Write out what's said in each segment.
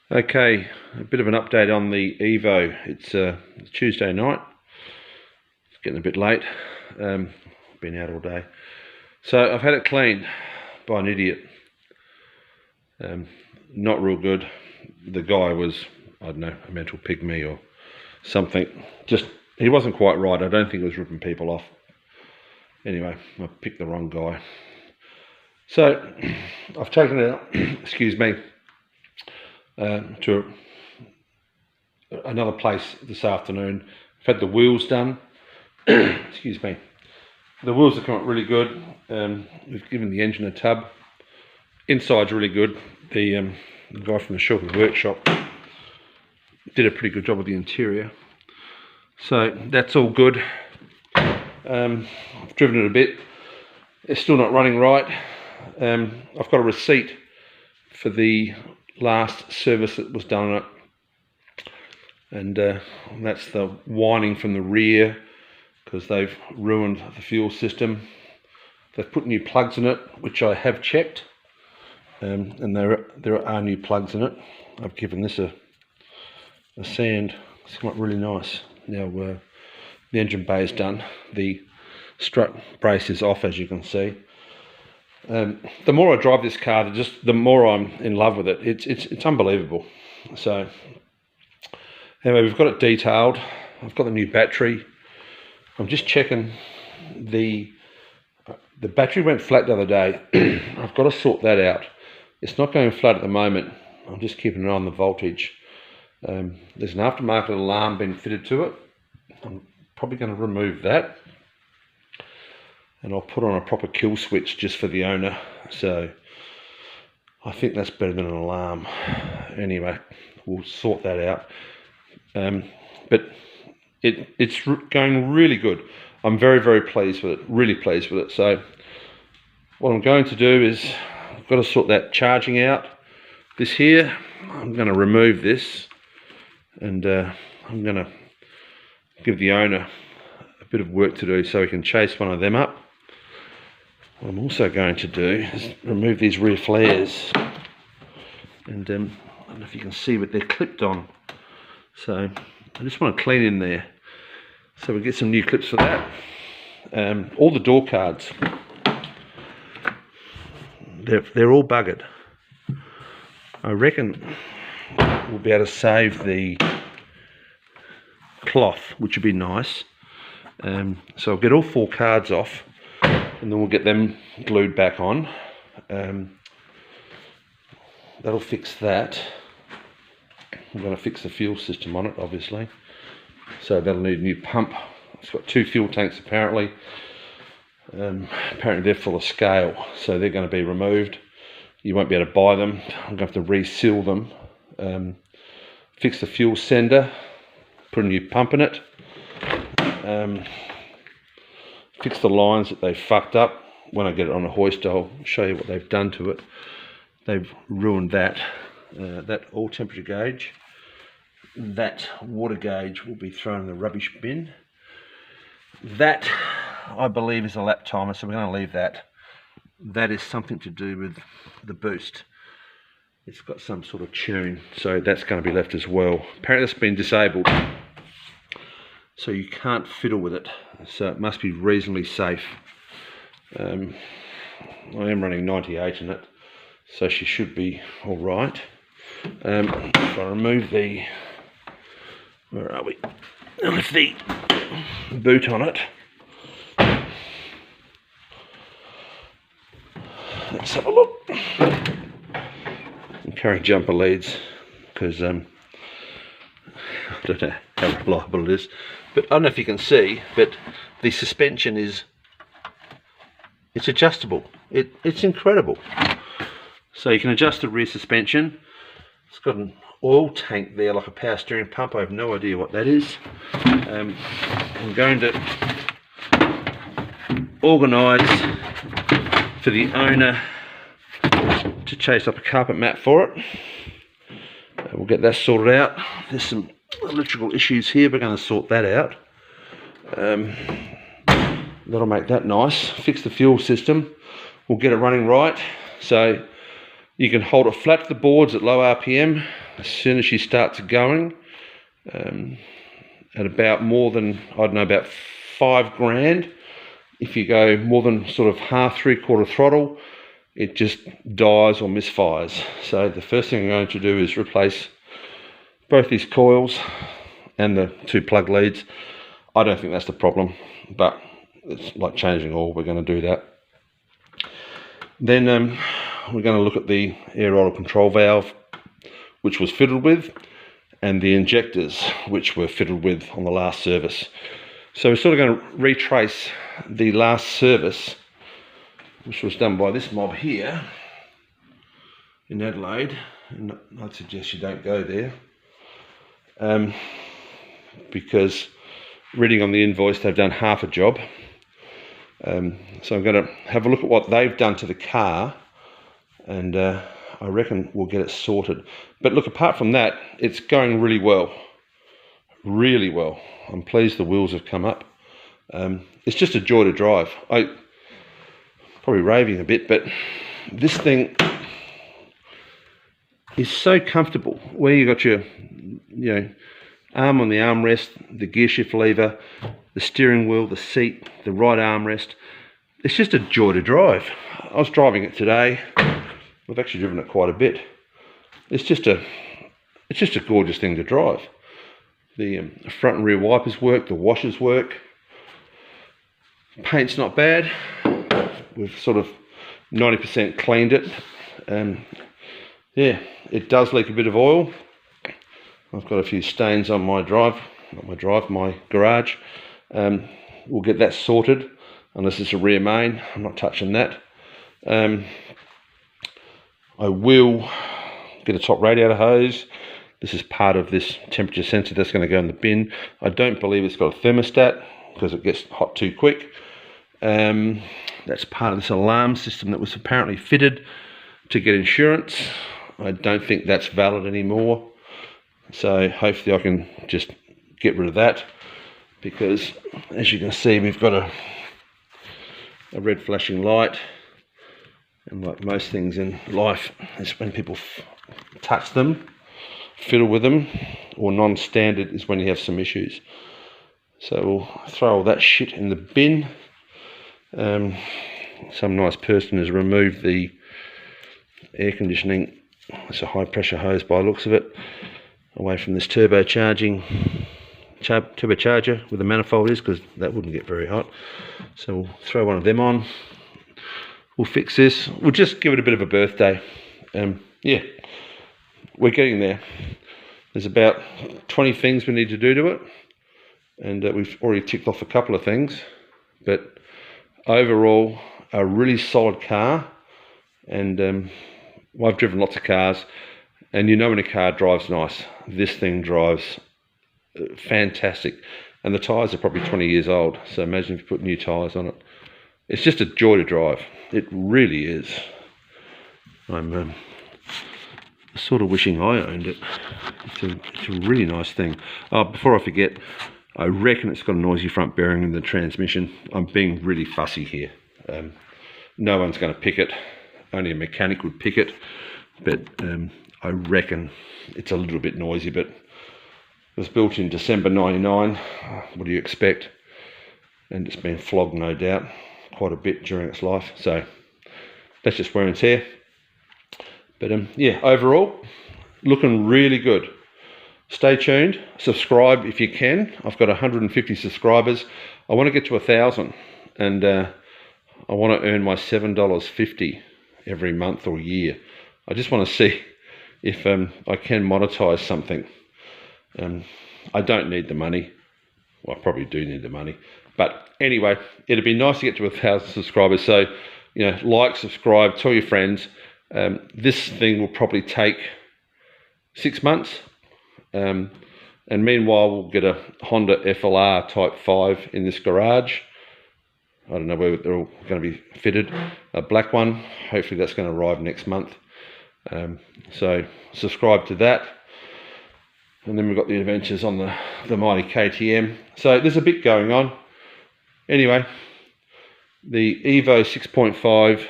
Okay, a bit of an update on the Evo. It's Tuesday night. It's getting a bit late. Been out all day. So I've had it cleaned by an idiot. Not real good. The guy was, I don't know, a mental pygmy or something. Just, he wasn't quite right. I don't think he was ripping people off. Anyway, I picked the wrong guy. So I've taken it out, excuse me, to another place this afternoon. I've had the wheels done. Excuse me. The wheels have come out really good. We've given the engine a tub. Inside's really good. The guy from the Shawford workshop did a pretty good job with the interior. So that's all good. I've driven it a bit. It's still not running right. I've got a receipt for the last service that was done on it, and that's the whining from the rear because they've ruined the fuel system. They've put new plugs in it, which I have checked, and there are new plugs in it. I've given this a sand. It's come up really nice. Now the engine bay is done. The strut brace is off, as you can see. The more I drive this car, the more I'm in love with it. It's unbelievable. So anyway, we've got it detailed. I've got the new battery. I'm just checking the battery went flat the other day. I've got to sort that out. It's not going flat at the moment. I'm just keeping an eye on the voltage. There's an aftermarket alarm been fitted to it. I'm probably going to remove that, and I'll put on a proper kill switch just for the owner. So I think that's better than an alarm. Anyway, we'll sort that out. But it's going really good. I'm very, very pleased with it. Really pleased with it. So what I'm going to do is I've got to sort that charging out. This here, I'm going to remove this, and I'm going to give the owner a bit of work to do so he can chase one of them up. What I'm also going to do is remove these rear flares, and I don't know if you can see, but they're clipped on. So I just want to clean in there. So we'll get some new clips for that. All the door cards, they're all buggered. I reckon we'll be able to save the cloth, which would be nice. So I'll get all 4 cards off, and then we'll get them glued back on. That'll fix that. I'm going to fix the fuel system on it, obviously. So that'll need a new pump. It's got 2 fuel tanks apparently. Apparently they're full of scale, so they're going to be removed. You won't be able to buy them. I'm going to have to reseal them. Fix the fuel sender. Put a new pump in it. Fix the lines that they fucked up. When I get it on a hoist, I'll show you what they've done to it. They've ruined that. That oil temperature gauge. That water gauge will be thrown in the rubbish bin. That, I believe, is a lap timer, so we're going to leave that. That is something to do with the boost. It's got some sort of tune, so that's going to be left as well. Apparently it's been disabled, so you can't fiddle with it, so it must be reasonably safe. I am running 98 in it, so she should be all right. If I remove the, where are we? Lift the boot on it. Let's have a look. I'm carrying jumper leads because I don't know how reliable it is, but I don't know if you can see, but the suspension it's adjustable. It's incredible. So you can adjust the rear suspension. It's got an oil tank there, like a power steering pump. I have no idea what that is. I'm going to organise for the owner to chase up a carpet mat for it. We'll get that sorted out. There's some electrical issues here. We're going to sort that out. That'll make that nice. Fix the fuel system. We'll get it running right. So you can hold it flat to the boards at low RPM. as soon as she starts going, at about more than, I don't know, about 5 grand, if you go more than sort of half, 3/4 throttle, it just dies or misfires. So the first thing I'm going to do is replace both these coils and the 2 plug leads. I don't think that's the problem, but it's like changing oil, we're going to do that. Then we're going to look at the air idle control valve, which was fiddled with, and the injectors, which were fiddled with on the last service. So we're sort of going to retrace the last service, which was done by this mob here in Adelaide, and I'd suggest you don't go there, because reading on the invoice they've done half a job. So I'm going to have a look at what they've done to the car, and I reckon we'll get it sorted. But look, apart from that, it's going really well. Really well. I'm pleased the wheels have come up. It's just a joy to drive. I probably raving a bit, but this thing is so comfortable. Where you got your, arm on the armrest, the gear shift lever, the steering wheel, the seat, the right armrest. It's just a joy to drive. I was driving it today. We've actually driven it quite a bit. It's just a gorgeous thing to drive. The front and rear wipers work, the washers work. Paint's not bad. We've sort of 90% cleaned it. Yeah, it does leak a bit of oil. I've got a few stains on my my garage. We'll get that sorted, unless it's a rear main. I'm not touching that. I will get a top radiator hose. This is part of this temperature sensor that's going to go in the bin. I don't believe it's got a thermostat because it gets hot too quick. That's part of this alarm system that was apparently fitted to get insurance. I don't think that's valid anymore. So hopefully I can just get rid of that, because as you can see, we've got a red flashing light, and like most things in life, is when people touch them, fiddle with them, or non-standard is when you have some issues. So we'll throw all that shit in the bin. Some nice person has removed the air conditioning. It's a high pressure hose by the looks of it, away from this turbocharger where the manifold is, because that wouldn't get very hot. So we'll throw one of them on. We'll fix this. We'll just give it a bit of a birthday. Yeah, we're getting there. There's about 20 things we need to do to it, and we've already ticked off a couple of things, but overall a really solid car. And I've driven lots of cars, and when a car drives nice, this thing drives fantastic. And the tyres are probably 20 years old, so imagine if you put new tyres on it. It's just a joy to drive. It really is. I'm sort of wishing I owned it. It's a really nice thing. Before I forget, I reckon it's got a noisy front bearing in the transmission. I'm being really fussy here. No one's going to pick it. Only a mechanic would pick it. But I reckon it's a little bit noisy, but it was built in December 99. What do you expect? And it's been flogged, no doubt, quite a bit during its life. So that's just wear and tear. But yeah, overall, looking really good. Stay tuned. Subscribe if you can. I've got 150 subscribers. I want to get to 1,000, and I want to earn my $7.50 every month or year. I just want to see if I can monetize something. I don't need the money. Well, I probably do need the money. But anyway, it'd be nice to get to 1,000 subscribers. So, like, subscribe, tell your friends. This thing will probably take 6 months. And meanwhile, we'll get a Honda FLR Type 5 in this garage. I don't know where they're all going to be fitted. A black one. Hopefully that's going to arrive next month. So subscribe to that. And then we've got the adventures on the mighty KTM. So there's a bit going on. Anyway, the Evo 6.5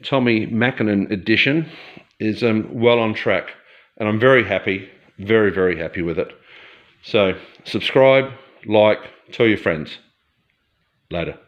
Tommi Makinen edition is well on track. and I'm very happy, very, very happy with it. So subscribe, like, tell your friends. Later.